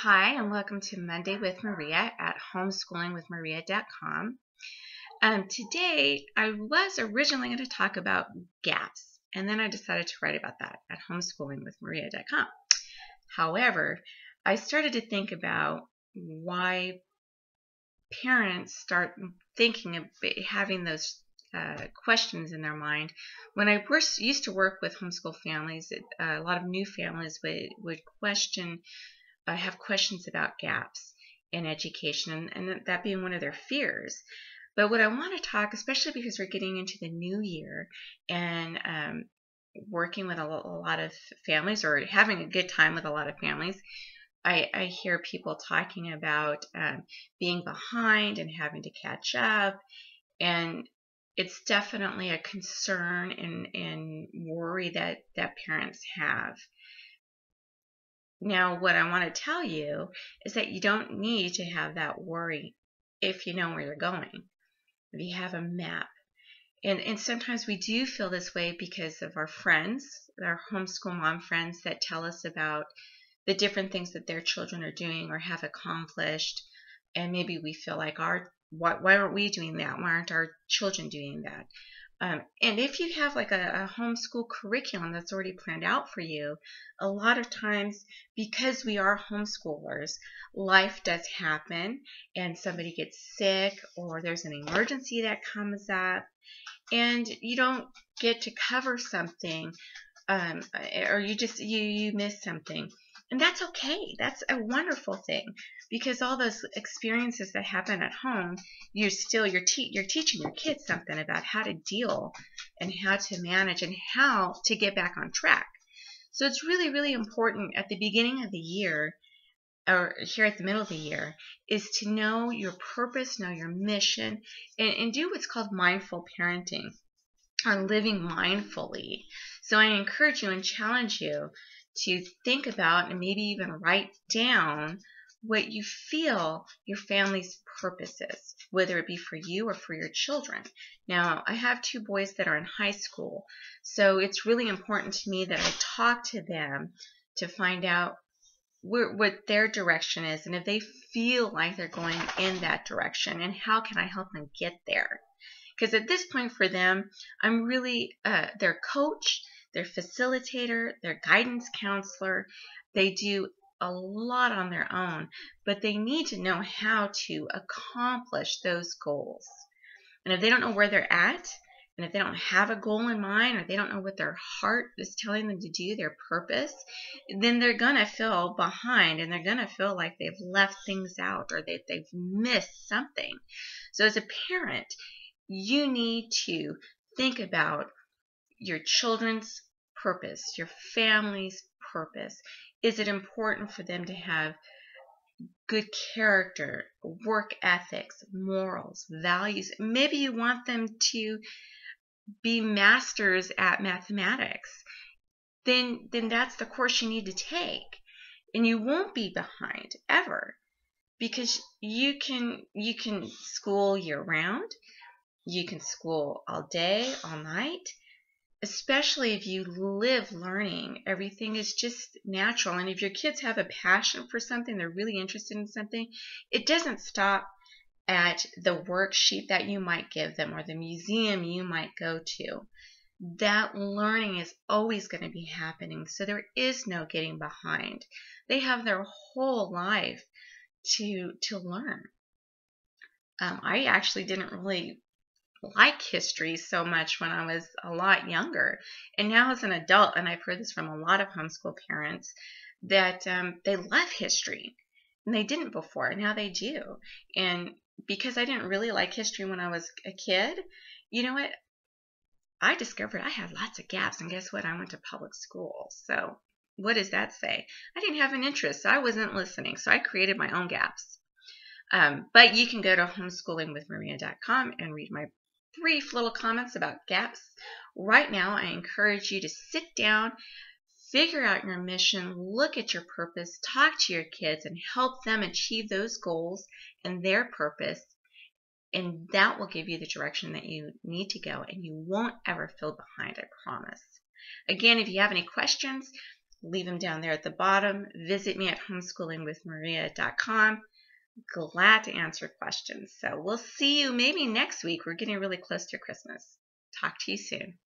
Hi, and welcome to Monday with Maria at homeschoolingwithmaria.com. Today, I was originally going to talk about gaps, and then I decided to write about that at homeschoolingwithmaria.com. However, I started to think about why parents start thinking of having those questions in their mind. When I first used to work with homeschool families, a lot of new families would have questions about gaps in education, and that being one of their fears. But what I want to talk, especially because we're getting into the new year and working with a lot of families, or having a good time with a lot of families, I hear people talking about being behind and having to catch up, and it's definitely a concern and worry that parents have. Now, what I want to tell you is that you don't need to have that worry if you know where you're going, if you have a map. And sometimes we do feel this way because of our friends, our homeschool mom friends that tell us about the different things that their children are doing or have accomplished. And maybe we feel like, why aren't we doing that? Why aren't our children doing that? And if you have like a homeschool curriculum that's already planned out for you, a lot of times, because we are homeschoolers, life does happen and somebody gets sick or there's an emergency that comes up and you don't get to cover something, or you miss something. And that's okay. That's a wonderful thing, because all those experiences that happen at home, you're teaching your kids something about how to deal and how to manage and how to get back on track. So it's really, really important at the beginning of the year, or here at the middle of the year, is to know your purpose, know your mission, and do what's called mindful parenting, or living mindfully. So I encourage you and challenge you to think about and maybe even write down what you feel your family's purpose is, whether it be for you or for your children. Now, I have 2 boys that are in high school, so it's really important to me that I talk to them to find out what their direction is, and if they feel like they're going in that direction, and how can I help them get there. Because at this point for them, I'm really their coach, their facilitator, their guidance counselor. They do a lot on their own, but they need to know how to accomplish those goals. And if they don't know where they're at, and if they don't have a goal in mind, or they don't know what their heart is telling them to do, their purpose, then they're going to feel behind, and they're going to feel like they've left things out, or that they've missed something. So as a parent, you need to think about your children's purpose, your family's purpose. Is it important for them to have good character, work ethics, morals, values? Maybe you want them to be masters at mathematics. Then that's the course you need to take. And you won't be behind ever, because you can school year round. You can school all day, all night, especially if you live learning. Everything is just natural. And if your kids have a passion for something, they're really interested in something, it doesn't stop at the worksheet that you might give them or the museum you might go to. That learning is always going to be happening. So there is no getting behind. They have their whole life to learn. I actually didn't really like history so much when I was a lot younger, and now as an adult, and I've heard this from a lot of homeschool parents, that they love history, and they didn't before, and now they do. And because I didn't really like history when I was a kid, you know what, I discovered I had lots of gaps, and guess what, I went to public school. So what does that say? I didn't have an interest, so I wasn't listening, so I created my own gaps. But you can go to homeschoolingwithmaria.com and read my brief little comments about gaps. Right now, I encourage you to sit down, figure out your mission, look at your purpose, talk to your kids, and help them achieve those goals and their purpose. And that will give you the direction that you need to go, and you won't ever feel behind, I promise. Again, if you have any questions, leave them down there at the bottom. Visit me at homeschoolingwithmaria.com. Glad to answer questions. So we'll see you maybe next week. We're getting really close to Christmas. Talk to you soon.